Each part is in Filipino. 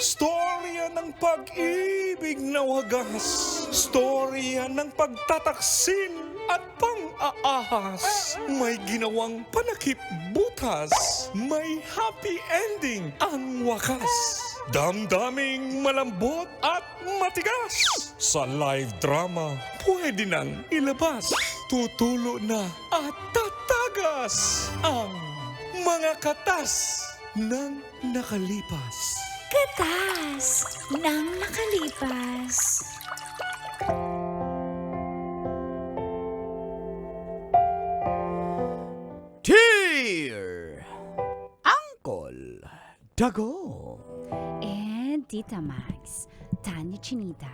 Storya ng pag-ibig na wagas. Storya ng pagtataksil at pang-aahas. May ginawang panakip butas. May happy ending ang wakas. Damdaming malambot at matigas. Sa live drama, pwede nang ilabas. Tutulo na at tatagas ang mga katas ng nakalipas. Katas ng nakalipas. Dear Uncle Dago. And Tita Max, Tanya Chinita.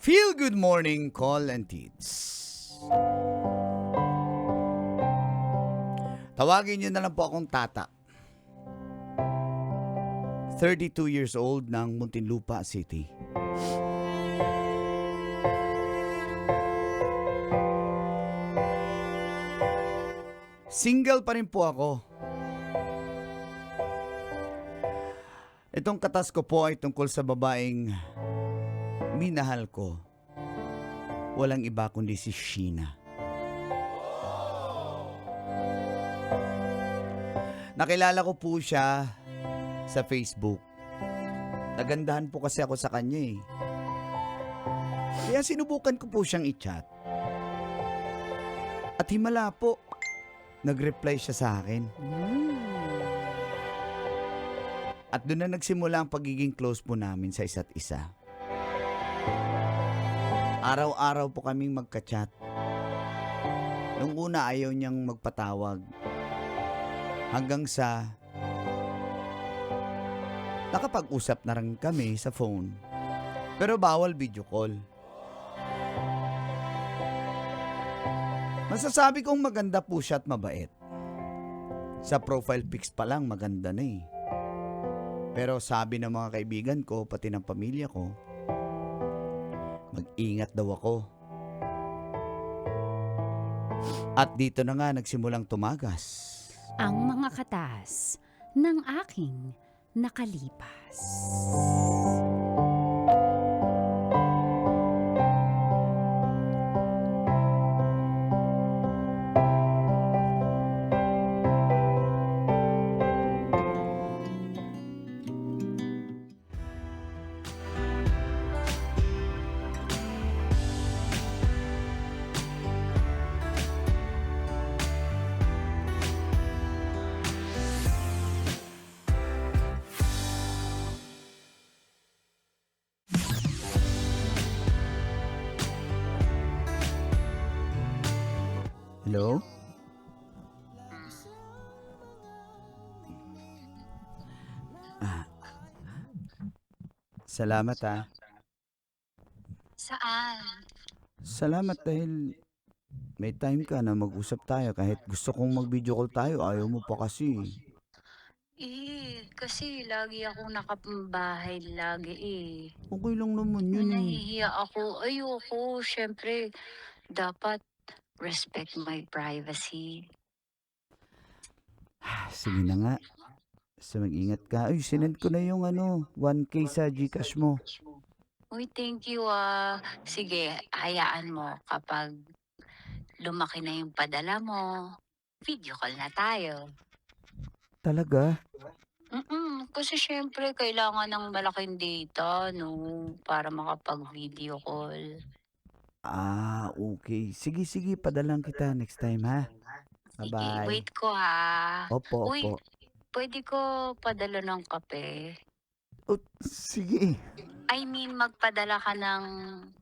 Feel good morning, call and tits. Tawagin niyo na lang po akong Tata. 32 years old ng Muntinlupa City. Single pa rin po ako. Itong katas ko po ay tungkol sa babaeng minahal ko. Walang iba kundi si Sheena. Nakilala ko po siya sa Facebook. Nagandahan po kasi ako sa kanya eh. Kaya sinubukan ko po siyang i-chat. At himala po, nag-reply siya sa akin. At doon na nagsimula ang pagiging close po namin sa isa't isa. Araw-araw po kaming magka-chat. Nung una ayaw niyang magpatawag. Hanggang sa nakapag-usap na rin kami sa phone. Pero bawal video call. Masasabi kong maganda po siya at mabait. Sa profile pics pa lang maganda na eh. Pero sabi ng mga kaibigan ko, pati ng pamilya ko, mag-ingat daw ako. At dito na nga nagsimulang tumagas Ang mga katas ng aking nakalipas. Hello? Salamat ah. Saan? Salamat dahil may time ka na mag-usap tayo kahit gusto kong mag-video call tayo. Ayaw mo pa kasi. Kasi lagi akong nakapambahay lagi Okay lang naman yun eh. Nahihiya ako. Ayoko. Siyempre, dapat respect my privacy. Sige na nga. Basta mag-ingat ka. Ay, sinend ko na yung 1K sa Gcash mo. Uy, thank you Sige, hayaan mo kapag lumaki na yung padala mo, video call na tayo. Talaga? Kasi syempre kailangan ng malaking data, no, para makapag-video call. Okay. Sige, padalang kita next time ha. Sige, Bye-bye. wait ko ha. Opo. Uy, pwede ko padala ng kape? Oh, sige. I mean, magpadala ka ng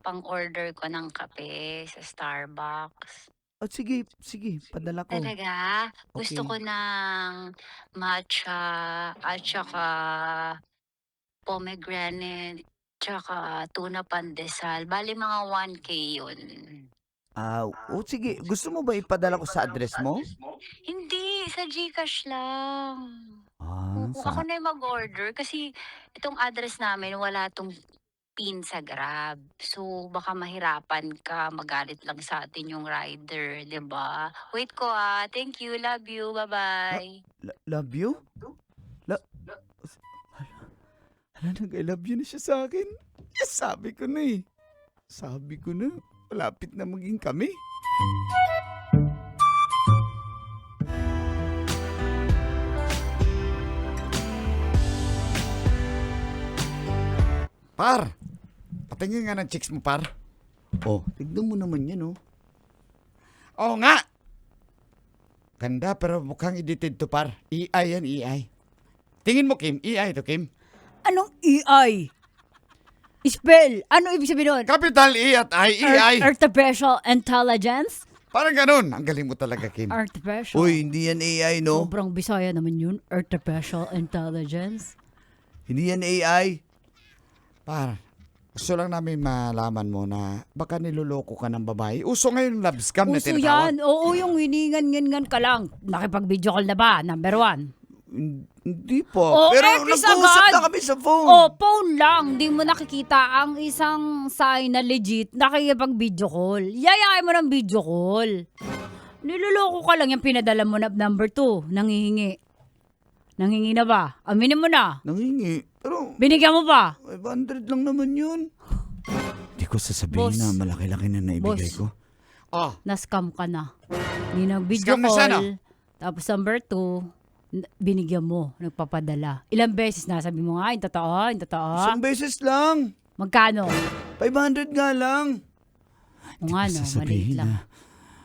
pang-order ko ng kape sa Starbucks. Oh, sige. Padala ko. Talaga? Gusto Okay. ko ng matcha at saka pomegranate tsaka tuna pandesal. Bali mga 1K yun. Sige. Gusto mo ba ipadala ko sa address mo? Hindi, sa GCash lang. Oo, Sa ako na yung mag-order kasi itong address namin wala tong PIN sa Grab. So, baka mahirapan ka, magalit lang sa atin yung rider, 'di ba? Wait ko, Thank you, love you, bye-bye. Love you? Hala, nag-I love you na siya sa akin. Yes, sabi ko na eh. Sabi ko na, malapit na maging kami. Par, patingin nga ng chicks mo, par. Oh, tignan mo naman yan, oh. Oo nga! Ganda, pero mukhang edited to, par. AI yan, AI. Tingin mo, Kim, AI to, Kim. Anong EI? Spell. Ano ibig sabihin nun? Capital E at I, AI. Artificial Intelligence? Parang ganun. Ang galing mo talaga, Kim. Artificial. Uy, hindi yan AI, no? Sobrang Bisaya naman yun. Artificial Intelligence. Hindi yan AI. Par, gusto lang namin malaman mo na baka niloloko ka ng babae. Uso ngayon yung love scam na Uso tinatawag. yan. Oo, yung hiningan-ngan ka lang. Nakipag-video call na ba? Number 1. Hindi po. Oh, Pero X nag-uusap agad. na kami sa phone. Oh, phone lang. Di mo nakikita ang isang sign na legit nakikipag-video call. Yayain mo ng video call. Niloloko ka lang yung pinadala mo na number 2. Nangihingi. Nangingi na ba? Aminin mo na. Nangingi. Pero Binigyan mo ba? 500 lang naman yun. Hindi ko sasabihin Boss. na malaki-laki na naibigay Boss. ko. Oh, Na-scam ka na. Hindi nag-video Scam na siya, no? call. Tapos number 2, binigyan mo, nagpapadala. Ilang beses na sabi mo nga, yung totoo, yung totoo. isang beses lang. Magkano? 500 nga lang. O nga no, maliit Sasabihin lang. na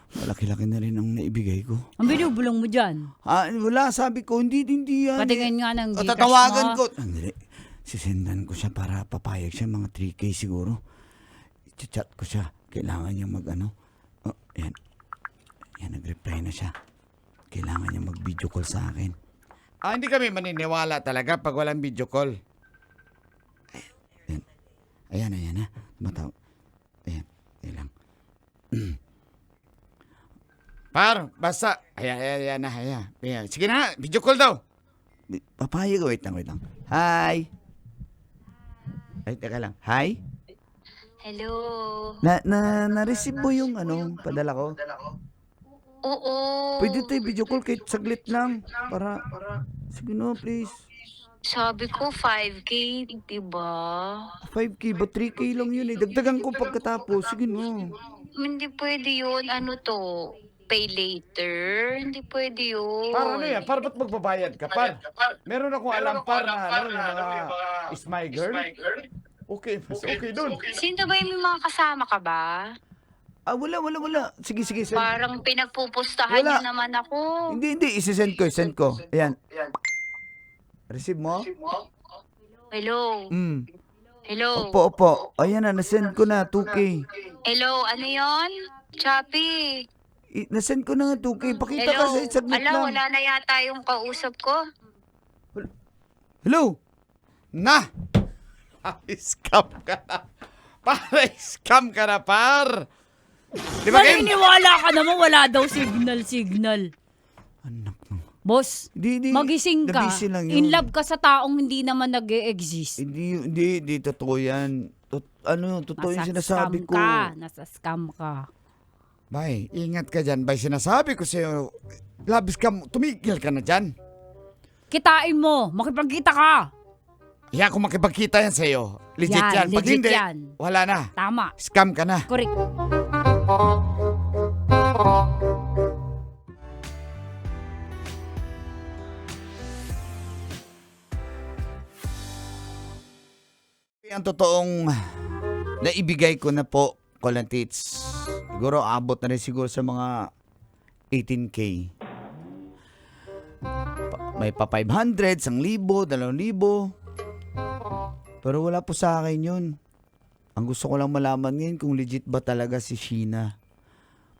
malaki-laki na rin ang naibigay ko. Ang binubulong mo dyan. Wala, sabi ko, hindi yan. Patingin nga ng O, Gcash tatawagan mo. ko. Andali, sisendan ko siya para papayag siya, mga 3K siguro. I-chat ko siya. Kailangan niya mag-ano. Oh, yan. Yan, nag-reply na siya. Kailangan niya mag-video call sa akin. Hindi kami maniniwala talaga pag walang video call. Ayan. Ayan na. Mataw. Ayan. Ayan lang. Par, basta. Ayan na. Ayan. Sige na, video call daw. Papayag, wait lang. Hi. Ay, teka lang. Hi? Hello. Na-receive mo yung padala ko? Oo. Pwede tayo video call kahit saglit lang. Para, sige no, please. Sabi ko 5K, diba? 5K, ba 3K lang yun eh. Dagdagan ko pagkatapos. Sige no. Hindi pwede yun. Ano to? Pay later? Hindi pwede yun. Para ba't magbabayad ka, par? Meron akong alam, par, na yung mga is my girl. Okay, mas okay dun. Sino ba yung may mga kasama ka ba? Wala. Sige. Send. Parang pinagpupustahan Wala. niyo naman ako. Hindi. Isisend ko. Ayan. Receive mo? Hello? Hello? Opo. Ayan na, nasend ko na, 2K. Hello? Ano yon? Choppy? Nasend ko na nga 2K. Pakita Hello? ka sa saglit Ala, lang. wala na yata yung kausap ko. Hello? Na! Scam ka na. Scam ka na, par. Di ba, Kim? Maniniwala ka naman, wala daw signal. Anak ng... Boss, Di, magising ka. nabisi lang yun. In love ka sa taong hindi naman nag-e-exist. Hindi, totoo yan. Totoo yung sinasabi ko. Nasa scam ka. Bay, ingat ka dyan. Bay, sinasabi ko sa'yo, love scam, tumigil ka na dyan. Kitain mo, makipagkita ka. Kaya kung makipagkita yan sa'yo, legit yan. Pag legit hindi, yan. wala na. Tama. Scam ka na. Correct. Ang totoong naibigay ko na po, Colantits. Siguro abot na rin siguro sa mga 18K. May pa 500, 1,000, 2,000. Pero wala po sa akin yun. Ang gusto ko lang malaman ngayon kung legit ba talaga si Sheena.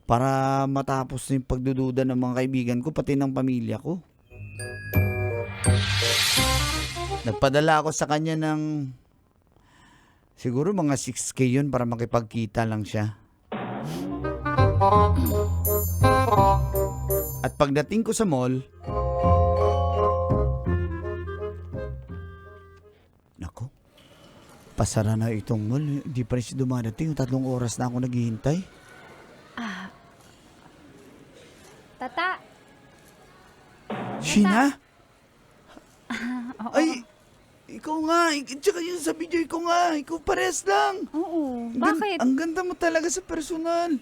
Para matapos na yung pagdududa ng mga kaibigan ko, pati ng pamilya ko. Nagpadala ako sa kanya ng siguro mga 6K yun para makipagkita lang siya. At pagdating ko sa mall, nako, Magsasara na itong mall. Hindi pa rin siya dumadating. 3 oras na ako naghihintay. Tata. Sheena? Ay, ikaw nga. Tsaka yun sa video, ikaw nga. Ikaw pares lang. Oo. Bakit? Ang ganda mo talaga sa personal.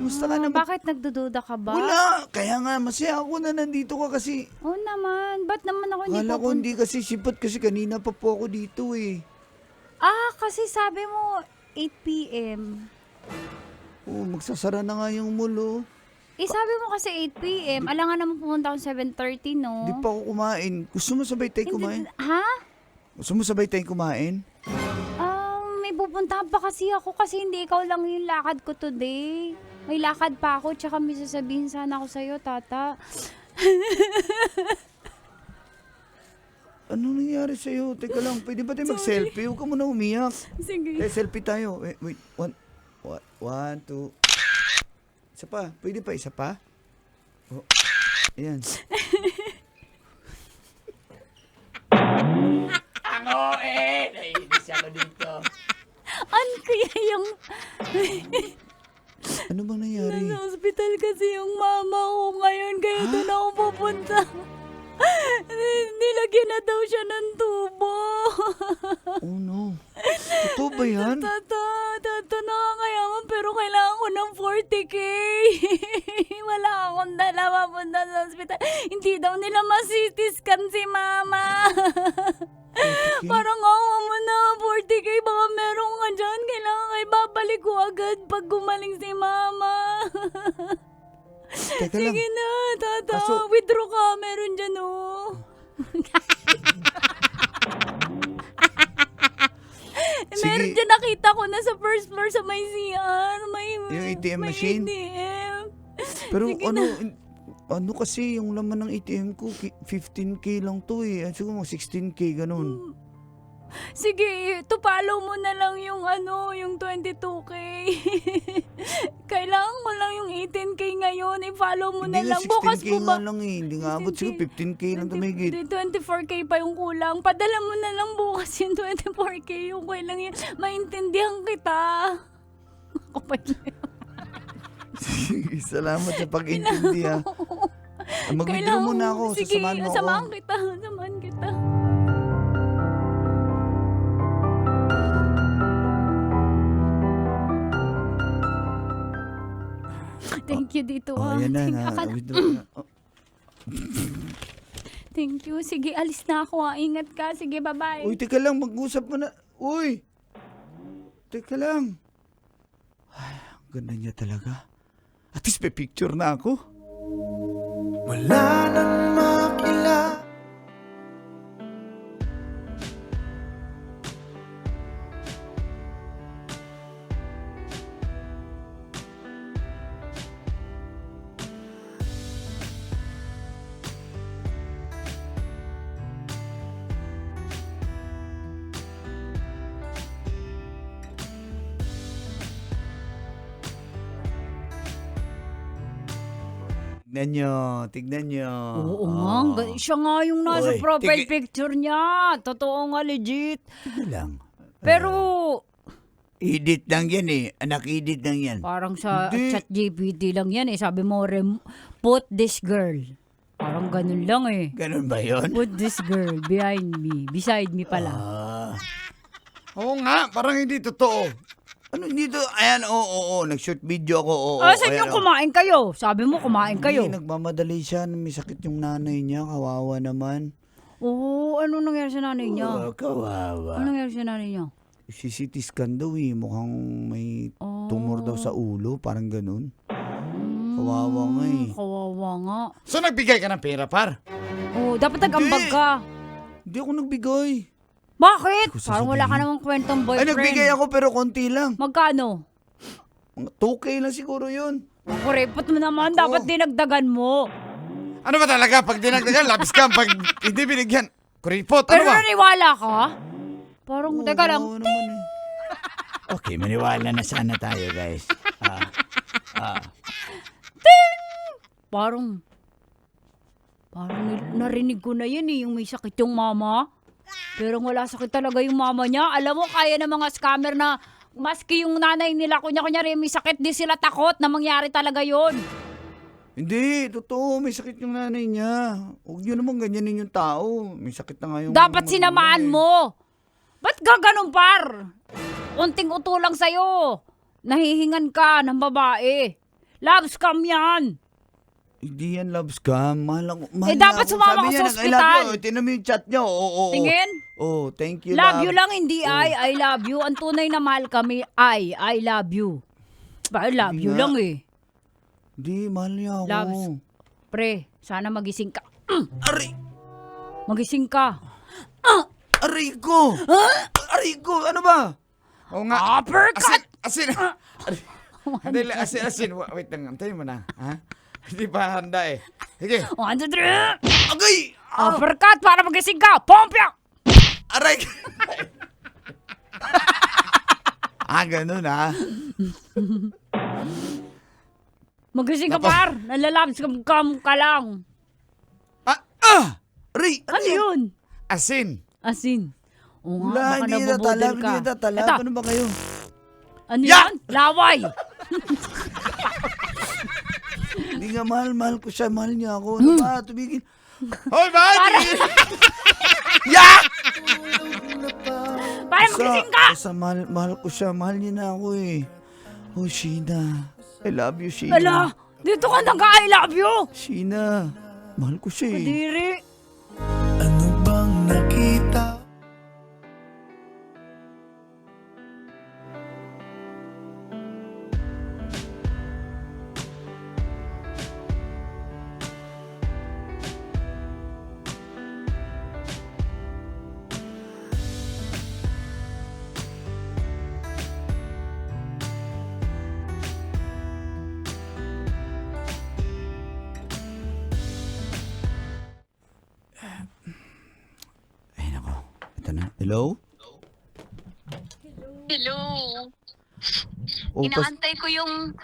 Kumusta ka naman? Bakit nagdududa ka ba? Wala. Kaya nga, masaya ako na nandito ka kasi. Oo naman. Ba't naman ako hindi Kala ko hindi kasi sipat kasi kanina pa po ako dito eh. Kasi sabi mo 8 p.m. Magsasara na nga yung mall oh. Sabi mo kasi 8 p.m. Alangan naman pumunta akong 7:30, no? Hindi pa ako kumain. Gusto mo sabay tayo kumain? Ha? Gusto mo sabay tayo kumain? May pupuntahan pa kasi ako kasi hindi ikaw lang yung lakad ko today. May lakad pa ako tsaka may sasabihin sana ako sa'yo, Tata. Ano nangyari sa'yo? Teka lang, pwede ba tayo mag-selfie? Huwag ka muna umiyak. Sige. Selfie tayo. Wait. One, two. Isa pa. Pwede pa, isa pa? Oh. Ayan. Naiinis ako dito. Ano kaya yung... Ano bang nangyari? Nasa hospital kasi yung mama ko ngayon kaya doon ako pupunta. Nilagyan na daw siya ng tubo. Oh no. Totoo ba yan? Tata, nakakayaman pero kailangan ko ng 40K. Wala akong dala mapunta sa hospital. Hindi daw nila ma-CT scan si mama. 40K? Parang awa mo na, 40K, baka meron ka dyan. Kailangan kayo babalik ko agad pag gumaling si mama. Teka lang. Sige na, Tata. Kaso- Withdraw ka. Meron dyan, oh. Meron Sige. dyan, nakita ko na sa first floor sa may CR. Yung ATM may machine? ATM. Pero Sige ano kasi yung laman ng ATM ko, 15K lang to eh. Siguro mga 16K, ganun. Sige, to-follow mo na lang yung yung 22K. Kailangan ko lang yung 18K ngayon. I-follow mo Hindi na nga lang. Bukas 16K mo ba? nga lang eh. Hindi nga abot. Siguro 15K lang tumigit. 24K pa yung kulang. Padala mo na lang bukas yung 24K. Yung kailang yun. Maintindihan kita. Ako pa yun. Salamat sa pag-intindi ha. Mag-withdraw muna ako. Sige, Sasamahan mo ako. samahan kita. Samahan kita. Thank you dito Yan na. Withdraw na. Thank you. Sige, alis na ako. Ingat ka. Sige, bye-bye. Uy, teka lang. Mag-usap mo na. Uy! Teka lang. Ay, ang ganda niya talaga. At least may picture na ako. Wala nang makila. Tignan nyo. Oo nga. Siya nga yung nasa Uy, profile tigi- picture niya. Totoo nga, legit. Tignan lang. Pero, Edit lang yan eh. Anak, edit lang yan. parang sa Hindi. chat GPT lang yan eh. Sabi mo, put this girl. Parang ganun lang eh. Ganun ba yun? Put this girl behind me. Beside me pala. Oo nga, parang hindi totoo. Ano dito? Ayan, oo. Nag-shoot video ako, oo. Sa inyo ayan, kumain kayo. Sabi mo, kumain kayo. Hindi, nagmamadali siya. May sakit yung nanay niya. Kawawa naman. Oo, ano nangyari sa nanay niya? Kawawa. Ano nangyari sa nanay niya? CT scan daw eh. Mukhang may tumor daw sa ulo. Parang ganun. Kawawa nga eh. Kawawa nga. So nagbigay ka ng pera, par? Oo, dapat nag-ambag ka. Hindi ako nagbigay. Bakit? Hindi ko Parang wala ka sasabihin. namang kwentong Ay, boyfriend. nagbigay ako pero konti lang. Magkano? 2K lang siguro yun. Kuripot mo naman. Ako. Dapat dinagdagan mo. Ano ba talaga? Pag dinagdagan, labis ka. Pag hindi binigyan, kuripot. Ano Pero ba? naniwala ka? Parang, Oo, teka lang. oo naman eh. Okay, maniwala na sana tayo, guys. Parang narinig ko na yan eh, yung may sakit yung mama. Pero wala sakit talaga yung mama niya. Alam mo, kaya ng mga scammer na maski yung nanay nila, kunya-kunyari may sakit, di sila takot na mangyari talaga yon. Hindi, totoo. May sakit yung nanay niya. Huwag niyo naman ganyanin yung tao. May sakit na nga yung... Dapat sinamaan mo. Ba't gaganon, par? Unting uto lang sa'yo. Nahihingan ka ng babae. Love scam yan. Hindi yan love scam. Mahal dapat ako. sumama Sabi ka niya, sa I love ospital. you. Tinan mo yung chat niya. Oo. Tingin? Oh, thank you, Love you lang, hindi Oh. I love you. Ang tunay na mahal kami, I love you. Ba, I love Hindi you nga. lang eh. Hindi, mahal niya ako. Loves. Pre, sana magising ka. Aray! Magising ka. Aray ko! Aray ko! Ano ba? Oo nga. Uppercut! Asin! Asin! Asin! Wait lang, antayin mo na. Ha? Hindi pa handa eh. Sige. 1, 2, 3. Agay! Uppercut para magising ka. Pompya! Aray! Ganun ha. Magising ka, par. Nalalabs ka lang. Aray! Ano yun? Asin! Asin. Oo Wala, nga, baka hindi na nabubudol talag, ka. hindi na talag. Ito, Ano ba kayo? ano Ya! yan? Laway. Hindi nga mahal ko siya. Mahal niya ako. Ano ba? Tumigil. Hoy, mahal! Tumigil! Ya! Para magising ka. Basta mahal ko siya. Mahal niya na ako eh. Oh, Sheena. I love you, Sheena. Ala, dito ka nag-I love you. Sheena. Mahal ko siya eh. Kadiri. Ano bang nakita? Ay, nako. Ito na. Hello? Hello. Oh, Inaantay ko yung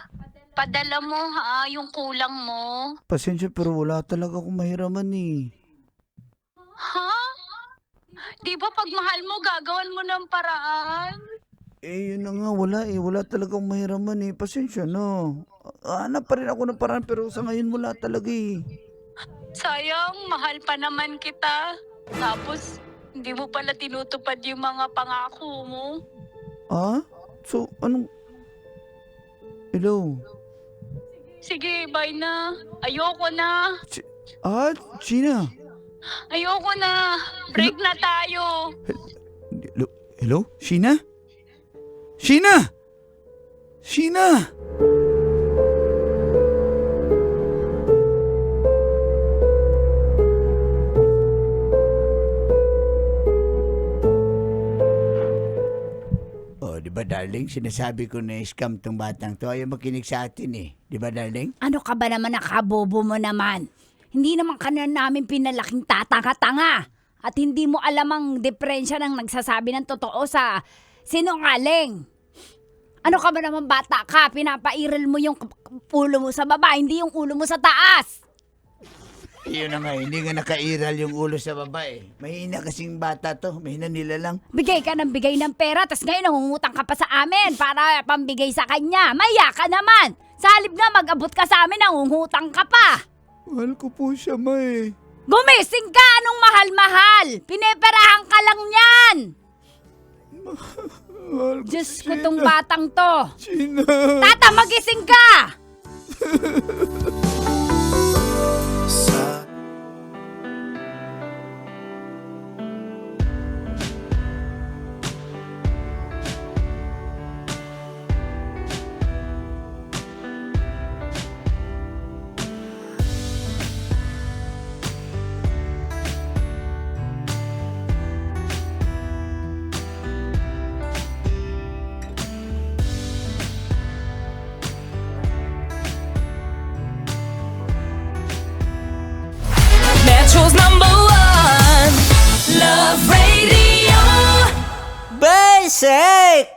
padala mo, yung kulang mo. pasensya pero wala talaga akong mahiraman eh. Ha? Di ba pag mahal mo, gagawan mo ng paraan? Eh, yun na nga. Wala eh. Wala talaga akong mahiraman eh. Pasensya na. Hanap pa rin ako ng paraan pero sa ngayon wala talaga eh. Sayang, mahal pa naman kita. Tapos, hindi mo pala tinutupad yung mga pangako mo. Ah? So, anong... Hello? Sige, bye na. Ayoko na. Sheena? Ayoko na. Break na tayo. Hello? Hello? Sheena? Sheena! Sheena! Oh, di ba darling? Sinasabi ko na scam tong batang to. Ayaw makinig sa atin eh. Di ba darling? Ano ka ba naman, nakabobo mo naman? Hindi naman ka na namin pinalaking tatanga-tanga. At hindi mo alam ang diferensya ng nagsasabi ng totoo sa sinungaling. Ano ka ba naman, bata ka? Pinapairal mo yung ulo mo sa baba, hindi yung ulo mo sa taas. Yun na nga, hindi nga nakairal yung ulo sa babae. Mahina kasing bata to. Mahina nila lang. Bigay ka ng bigay ng pera, tas ngayon nangungutang ka pa sa amin para pambigay sa kanya. Maya ka naman. Sa halip na mag-abot ka sa amin, nangungutang ka pa. Mahal ko po siya, ma eh. Gumising ka! Anong mahal-mahal? Pineperahan ka lang yan! Mahal ko Diyos si ko tong Sheena. batang to. Sheena. Tata, magising ka! Sa Metro's #1 Love Radio. Basic!